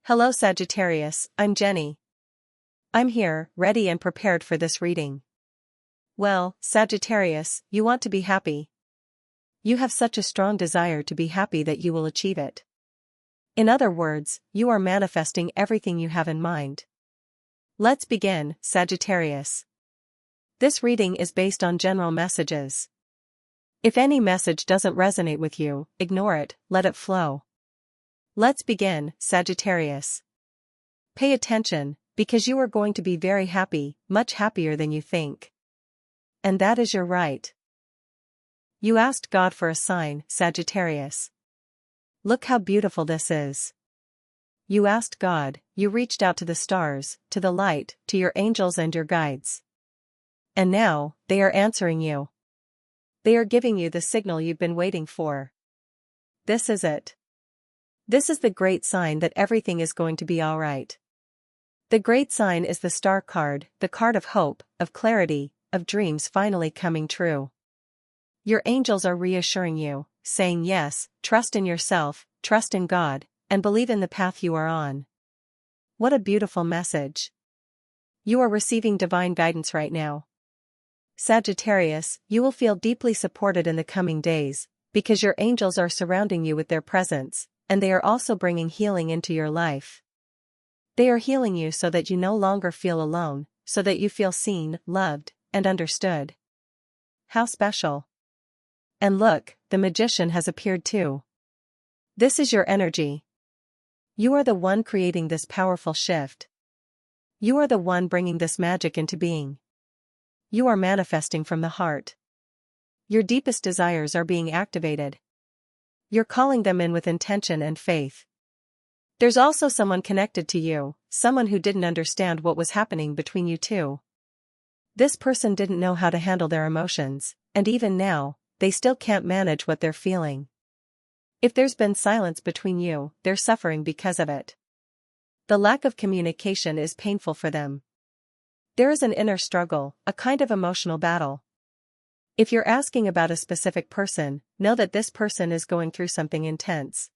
Hello Sagittarius, I'm Jenny. I'm here, ready and prepared for this reading. Well, Sagittarius, you want to be happy. You have such a strong desire to be happy that you will achieve it. In other words, you are manifesting everything you have in mind. Let's begin, Sagittarius. This reading is based on general messages. If any message doesn't resonate with you, ignore it, let it flow. Let's begin, Sagittarius. Pay attention, because you are going to be very happy, much happier than you think. And that is your right. You asked God for a sign, Sagittarius. Look how beautiful this is. You asked God, you reached out to the stars, to the light, to your angels and your guides. And now, they are answering you. They are giving you the signal you've been waiting for. This is it. This is the great sign that everything is going to be alright. The great sign is the star card, the card of hope, of clarity, of dreams finally coming true. Your angels are reassuring you, saying yes, trust in yourself, trust in God, and believe in the path you are on. What a beautiful message. You are receiving divine guidance right now. Sagittarius, you will feel deeply supported in the coming days, because your angels are surrounding you with their presence, and they are also bringing healing into your life. They are healing you so that you no longer feel alone, so that you feel seen, loved, and understood. How special. And look, the magician has appeared too. This is your energy. You are the one creating this powerful shift. You are the one bringing this magic into being. You are manifesting from the heart. Your deepest desires are being activated. You're calling them in with intention and faith. There's also someone connected to you, someone who didn't understand what was happening between you two. This person didn't know how to handle their emotions, and even now, they still can't manage what they're feeling. If there's been silence between you, they're suffering because of it. The lack of communication is painful for them. There is an inner struggle, a kind of emotional battle. If you're asking about a specific person, know that this person is going through something intense.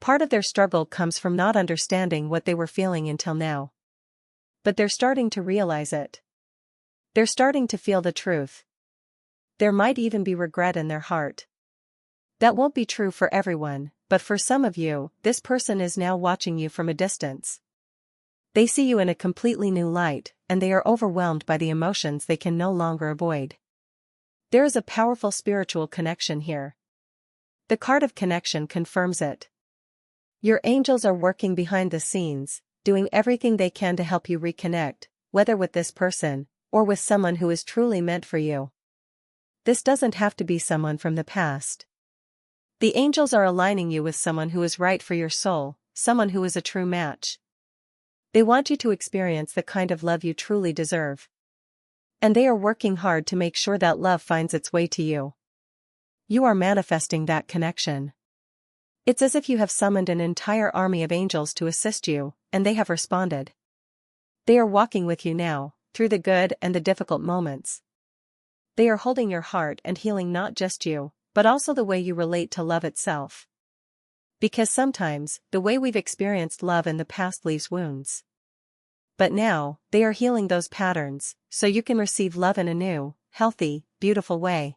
Part of their struggle comes from not understanding what they were feeling until now. But they're starting to realize it. They're starting to feel the truth. There might even be regret in their heart. That won't be true for everyone, but for some of you, this person is now watching you from a distance. They see you in a completely new light, and they are overwhelmed by the emotions they can no longer avoid. There is a powerful spiritual connection here. The card of connection confirms it. Your angels are working behind the scenes, doing everything they can to help you reconnect, whether with this person, or with someone who is truly meant for you. This doesn't have to be someone from the past. The angels are aligning you with someone who is right for your soul, someone who is a true match. They want you to experience the kind of love you truly deserve. And they are working hard to make sure that love finds its way to you. You are manifesting that connection. It's as if you have summoned an entire army of angels to assist you, and they have responded. They are walking with you now, through the good and the difficult moments. They are holding your heart and healing not just you, but also the way you relate to love itself. Because sometimes, the way we've experienced love in the past leaves wounds. But now, they are healing those patterns, so you can receive love in a new, healthy, beautiful way.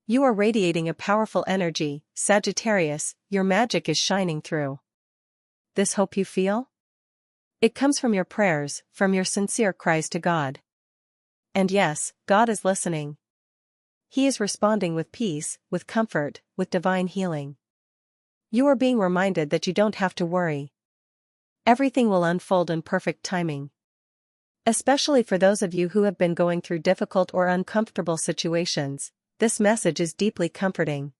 You are radiating a powerful energy, Sagittarius, your magic is shining through. This hope you feel? It comes from your prayers, from your sincere cries to God. And yes, God is listening. He is responding with peace, with comfort, with divine healing. You are being reminded that you don't have to worry. Everything will unfold in perfect timing. Especially for those of you who have been going through difficult or uncomfortable situations, this message is deeply comforting.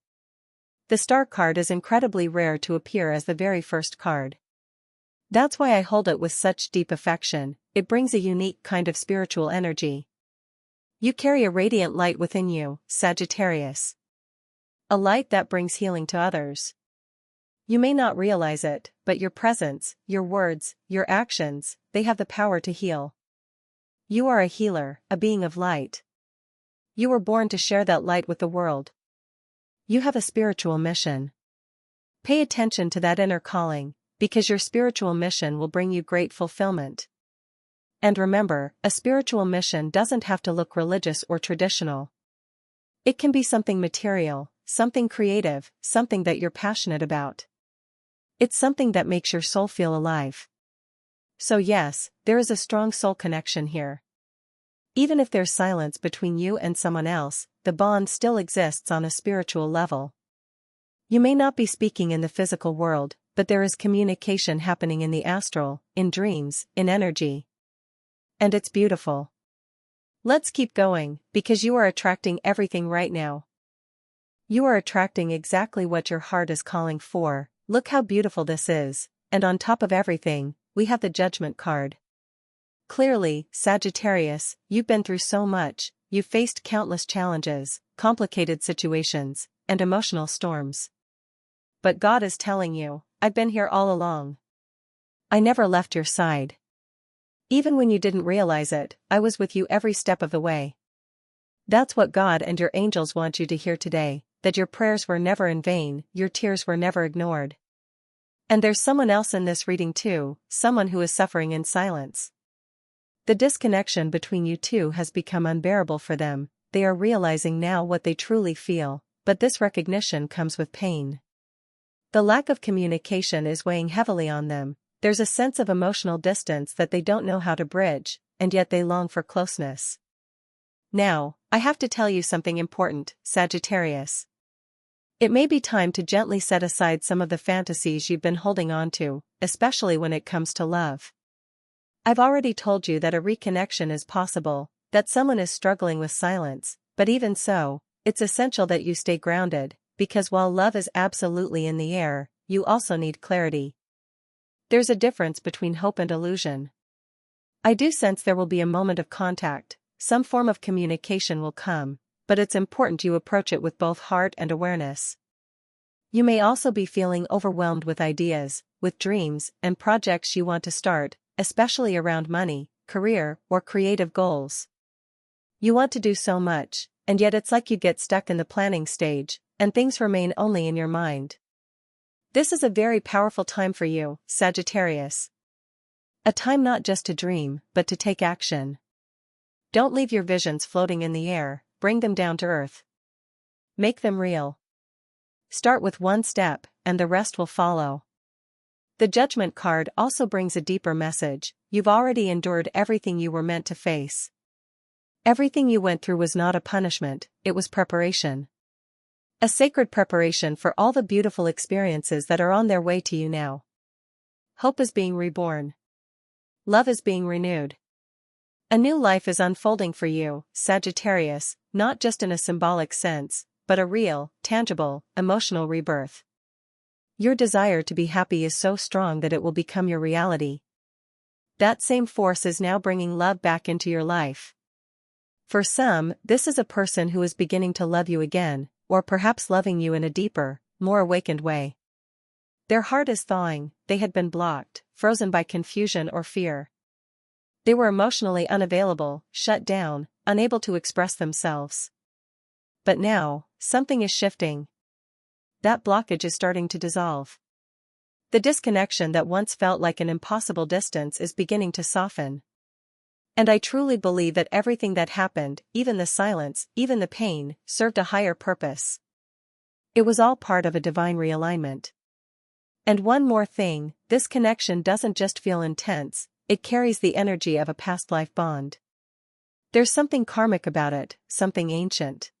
The star card is incredibly rare to appear as the very first card. That's why I hold it with such deep affection. It brings a unique kind of spiritual energy. You carry a radiant light within you, Sagittarius. A light that brings healing to others. You may not realize it, but your presence, your words, your actions, they have the power to heal. You are a healer, a being of light. You were born to share that light with the world. You have a spiritual mission. Pay attention to that inner calling, because your spiritual mission will bring you great fulfillment. And remember, a spiritual mission doesn't have to look religious or traditional. It can be something material, something creative, something that you're passionate about. It's something that makes your soul feel alive. So yes, there is a strong soul connection here. Even if there's silence between you and someone else, the bond still exists on a spiritual level. You may not be speaking in the physical world, but there is communication happening in the astral, in dreams, in energy. And it's beautiful. Let's keep going, because you are attracting everything right now. You are attracting exactly what your heart is calling for. Look how beautiful this is, and on top of everything, we have the Judgment card. Clearly, Sagittarius, you've been through so much, you've faced countless challenges, complicated situations, and emotional storms. But God is telling you, I've been here all along. I never left your side. Even when you didn't realize it, I was with you every step of the way. That's what God and your angels want you to hear today, that your prayers were never in vain, your tears were never ignored. And there's someone else in this reading too, someone who is suffering in silence. The disconnection between you two has become unbearable for them. They are realizing now what they truly feel, but this recognition comes with pain. The lack of communication is weighing heavily on them. There's a sense of emotional distance that they don't know how to bridge, and yet they long for closeness. Now, I have to tell you something important, Sagittarius. It may be time to gently set aside some of the fantasies you've been holding on to, especially when it comes to love. I've already told you that a reconnection is possible, that someone is struggling with silence, but even so, it's essential that you stay grounded, because while love is absolutely in the air, you also need clarity. There's a difference between hope and illusion. I do sense there will be a moment of contact, some form of communication will come, but it's important you approach it with both heart and awareness. You may also be feeling overwhelmed with ideas, with dreams and projects you want to start, especially around money, career, or creative goals. You want to do so much, and yet it's like you get stuck in the planning stage, and things remain only in your mind. This is a very powerful time for you, Sagittarius. A time not just to dream, but to take action. Don't leave your visions floating in the air, bring them down to earth. Make them real. Start with one step, and the rest will follow. The Judgment card also brings a deeper message. You've already endured everything you were meant to face. Everything you went through was not a punishment, it was preparation. A sacred preparation for all the beautiful experiences that are on their way to you now. Hope is being reborn. Love is being renewed. A new life is unfolding for you, Sagittarius, not just in a symbolic sense, but a real, tangible, emotional rebirth. Your desire to be happy is so strong that it will become your reality. That same force is now bringing love back into your life. For some, this is a person who is beginning to love you again, or perhaps loving you in a deeper, more awakened way. Their heart is thawing, they had been blocked, frozen by confusion or fear. They were emotionally unavailable, shut down, unable to express themselves. But now, something is shifting. That blockage is starting to dissolve. The disconnection that once felt like an impossible distance is beginning to soften. And I truly believe that everything that happened, even the silence, even the pain, served a higher purpose. It was all part of a divine realignment. And one more thing, this connection doesn't just feel intense, it carries the energy of a past life bond. There's something karmic about it, something ancient.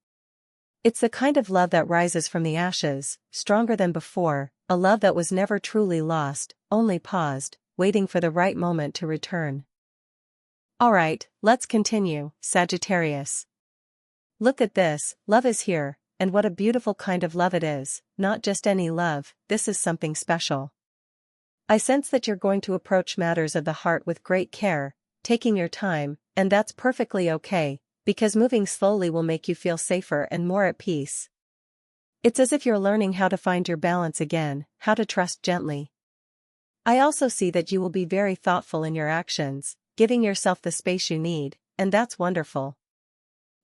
It's the kind of love that rises from the ashes, stronger than before, a love that was never truly lost, only paused, waiting for the right moment to return. Alright, let's continue, Sagittarius. Look at this, love is here, and what a beautiful kind of love it is, not just any love, this is something special. I sense that you're going to approach matters of the heart with great care, taking your time, and that's perfectly okay, because moving slowly will make you feel safer and more at peace. It's as if you're learning how to find your balance again, how to trust gently. I also see that you will be very thoughtful in your actions, giving yourself the space you need, and that's wonderful.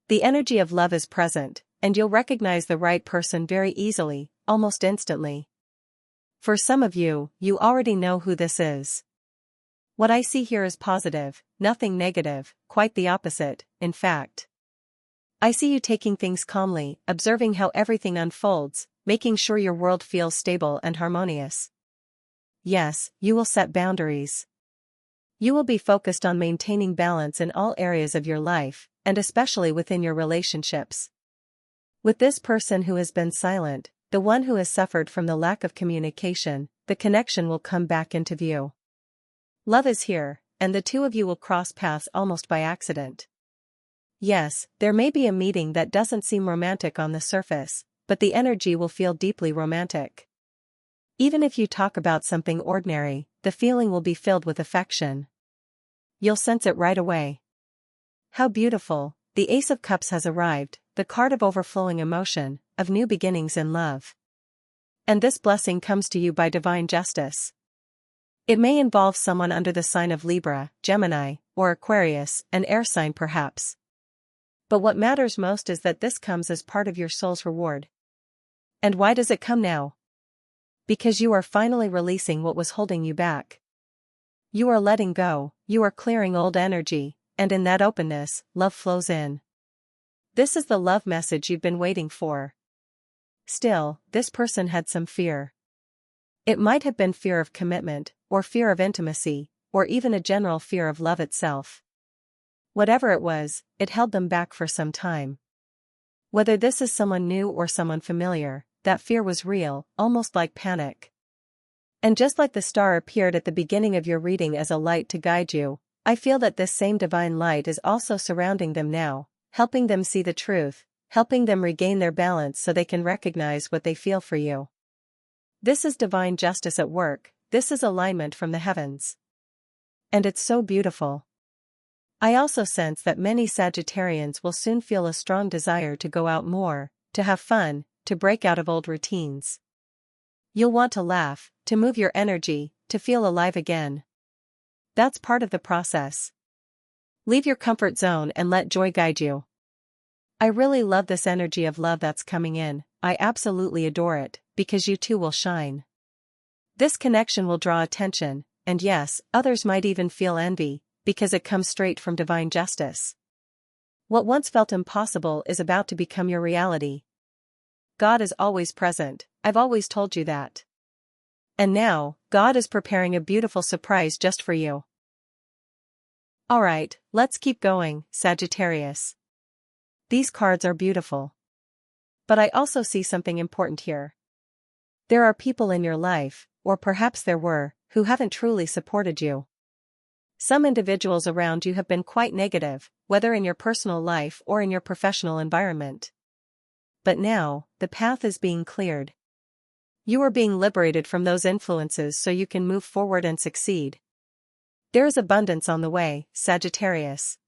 The energy of love is present, and you'll recognize the right person very easily, almost instantly. For some of you, you already know who this is. What I see here is positive, nothing negative, quite the opposite, in fact. I see you taking things calmly, observing how everything unfolds, making sure your world feels stable and harmonious. Yes, you will set boundaries. You will be focused on maintaining balance in all areas of your life, and especially within your relationships. With this person who has been silent, the one who has suffered from the lack of communication, the connection will come back into view. Love is here, and the two of you will cross paths almost by accident. Yes, there may be a meeting that doesn't seem romantic on the surface, but the energy will feel deeply romantic. Even if you talk about something ordinary, the feeling will be filled with affection. You'll sense it right away. How beautiful, the Ace of Cups has arrived, the card of overflowing emotion, of new beginnings in love. And this blessing comes to you by divine justice. It may involve someone under the sign of Libra, Gemini, or Aquarius, an air sign perhaps. But what matters most is that this comes as part of your soul's reward. And why does it come now? Because you are finally releasing what was holding you back. You are letting go, you are clearing old energy, and in that openness, love flows in. This is the love message you've been waiting for. Still, this person had some fear. It might have been fear of commitment, or fear of intimacy, or even a general fear of love itself. Whatever it was, it held them back for some time. Whether this is someone new or someone familiar, that fear was real, almost like panic. And just like the star appeared at the beginning of your reading as a light to guide you, I feel that this same divine light is also surrounding them now, helping them see the truth, helping them regain their balance so they can recognize what they feel for you. This is divine justice at work, this is alignment from the heavens. And it's so beautiful. I also sense that many Sagittarians will soon feel a strong desire to go out more, to have fun, to break out of old routines. You'll want to laugh, to move your energy, to feel alive again. That's part of the process. Leave your comfort zone and let joy guide you. I really love this energy of love that's coming in, I absolutely adore it, because you too will shine. This connection will draw attention, and yes, others might even feel envy, because it comes straight from divine justice. What once felt impossible is about to become your reality. God is always present, I've always told you that. And now, God is preparing a beautiful surprise just for you. Alright, let's keep going, Sagittarius. These cards are beautiful. But I also see something important here. There are people in your life, or perhaps there were, who haven't truly supported you. Some individuals around you have been quite negative, whether in your personal life or in your professional environment. But now, the path is being cleared. You are being liberated from those influences so you can move forward and succeed. There is abundance on the way, Sagittarius.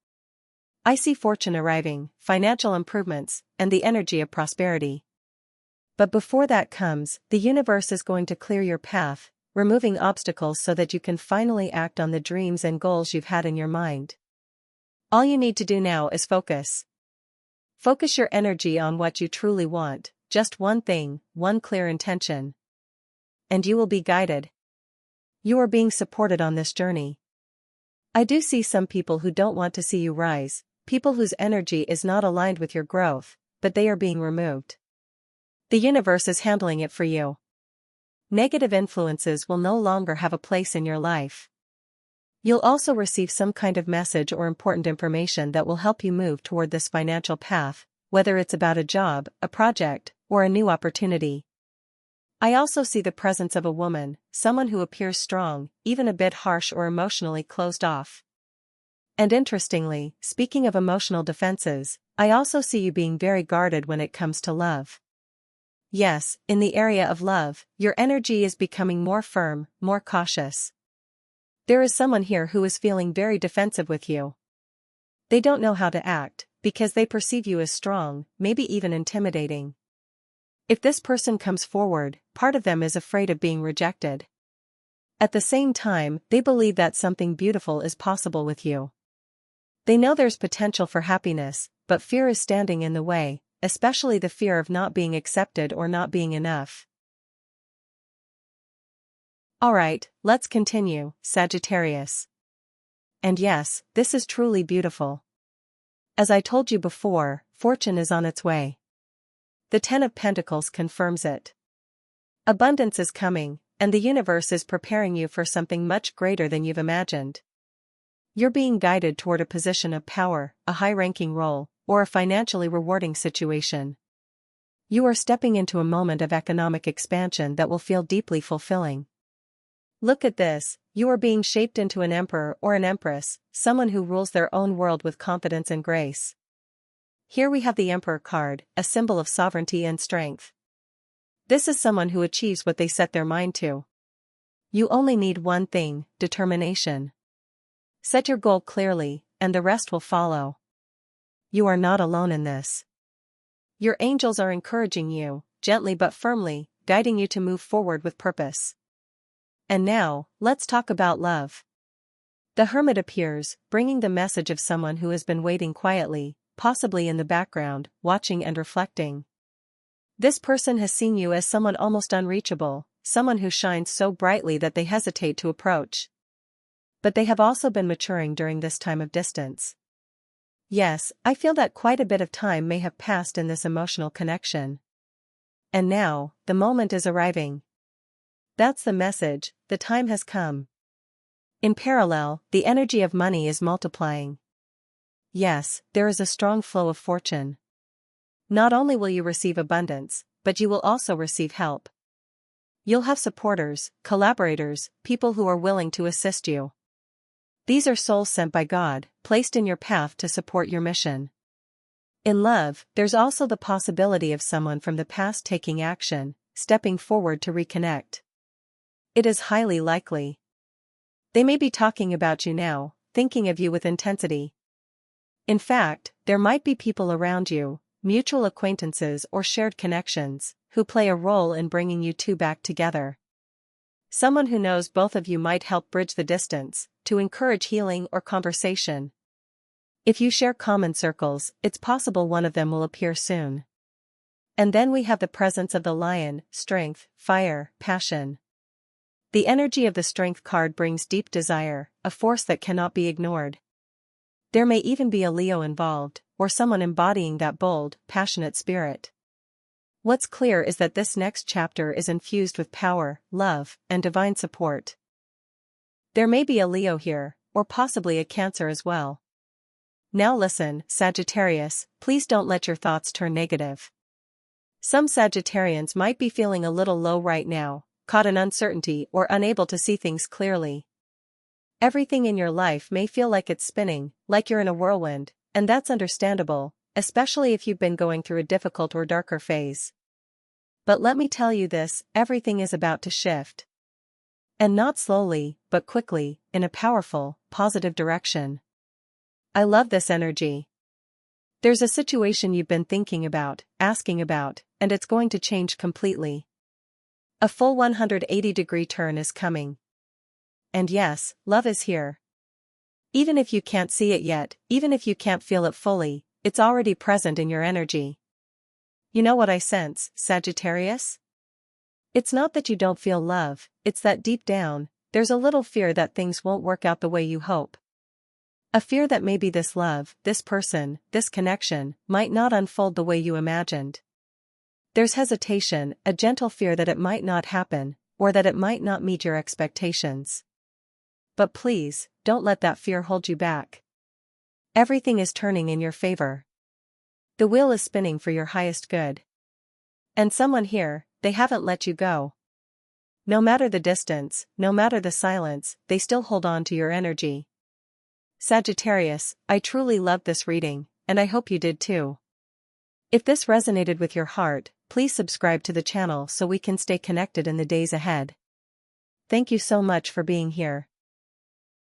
I see fortune arriving, financial improvements, and the energy of prosperity. But before that comes, the universe is going to clear your path, removing obstacles so that you can finally act on the dreams and goals you've had in your mind. All you need to do now is focus. Focus your energy on what you truly want, just one thing, one clear intention. And you will be guided. You are being supported on this journey. I do see some people who don't want to see you rise, people whose energy is not aligned with your growth, but they are being removed. The universe is handling it for you. Negative influences will no longer have a place in your life. You'll also receive some kind of message or important information that will help you move toward this financial path, whether it's about a job, a project, or a new opportunity. I also see the presence of a woman, someone who appears strong, even a bit harsh or emotionally closed off. And interestingly, speaking of emotional defenses, I also see you being very guarded when it comes to love. Yes, in the area of love, your energy is becoming more firm, more cautious. There is someone here who is feeling very defensive with you. They don't know how to act, because they perceive you as strong, maybe even intimidating. If this person comes forward, part of them is afraid of being rejected. At the same time, they believe that something beautiful is possible with you. They know there's potential for happiness, but fear is standing in the way, especially the fear of not being accepted or not being enough. Alright, let's continue, Sagittarius. And yes, this is truly beautiful. As I told you before, fortune is on its way. The Ten of Pentacles confirms it. Abundance is coming, and the universe is preparing you for something much greater than you've imagined. You're being guided toward a position of power, a high-ranking role, or a financially rewarding situation. You are stepping into a moment of economic expansion that will feel deeply fulfilling. Look at this, you are being shaped into an emperor or an empress, someone who rules their own world with confidence and grace. Here we have the Emperor card, a symbol of sovereignty and strength. This is someone who achieves what they set their mind to. You only need one thing, determination. Set your goal clearly, and the rest will follow. You are not alone in this. Your angels are encouraging you, gently but firmly, guiding you to move forward with purpose. And now, let's talk about love. The Hermit appears, bringing the message of someone who has been waiting quietly, possibly in the background, watching and reflecting. This person has seen you as someone almost unreachable, someone who shines so brightly that they hesitate to approach. But they have also been maturing during this time of distance. Yes, I feel that quite a bit of time may have passed in this emotional connection. And now, the moment is arriving. That's the message, the time has come. In parallel, the energy of money is multiplying. Yes, there is a strong flow of fortune. Not only will you receive abundance, but you will also receive help. You'll have supporters, collaborators, people who are willing to assist you. These are souls sent by God, placed in your path to support your mission. In love, there's also the possibility of someone from the past taking action, stepping forward to reconnect. It is highly likely. They may be talking about you now, thinking of you with intensity. In fact, there might be people around you, mutual acquaintances or shared connections, who play a role in bringing you two back together. Someone who knows both of you might help bridge the distance, to encourage healing or conversation. If you share common circles, it's possible one of them will appear soon. And then we have the presence of the Lion, strength, fire, passion. The energy of the Strength card brings deep desire, a force that cannot be ignored. There may even be a Leo involved, or someone embodying that bold, passionate spirit. What's clear is that this next chapter is infused with power, love, and divine support. There may be a Leo here, or possibly a Cancer as well. Now listen, Sagittarius, please don't let your thoughts turn negative. Some Sagittarians might be feeling a little low right now, caught in uncertainty or unable to see things clearly. Everything in your life may feel like it's spinning, like you're in a whirlwind, and that's understandable, especially if you've been going through a difficult or darker phase. But let me tell you this, everything is about to shift. And not slowly, but quickly, in a powerful, positive direction. I love this energy. There's a situation you've been thinking about, asking about, and it's going to change completely. A full 180-degree turn is coming. And yes, love is here. Even if you can't see it yet, even if you can't feel it fully, it's already present in your energy. You know what I sense, Sagittarius? It's not that you don't feel love, it's that deep down, there's a little fear that things won't work out the way you hope. A fear that maybe this love, this person, this connection, might not unfold the way you imagined. There's hesitation, a gentle fear that it might not happen, or that it might not meet your expectations. But please, don't let that fear hold you back. Everything is turning in your favor. The wheel is spinning for your highest good. And someone here, they haven't let you go. No matter the distance, no matter the silence, they still hold on to your energy. Sagittarius, I truly loved this reading, and I hope you did too. If this resonated with your heart, please subscribe to the channel so we can stay connected in the days ahead. Thank you so much for being here.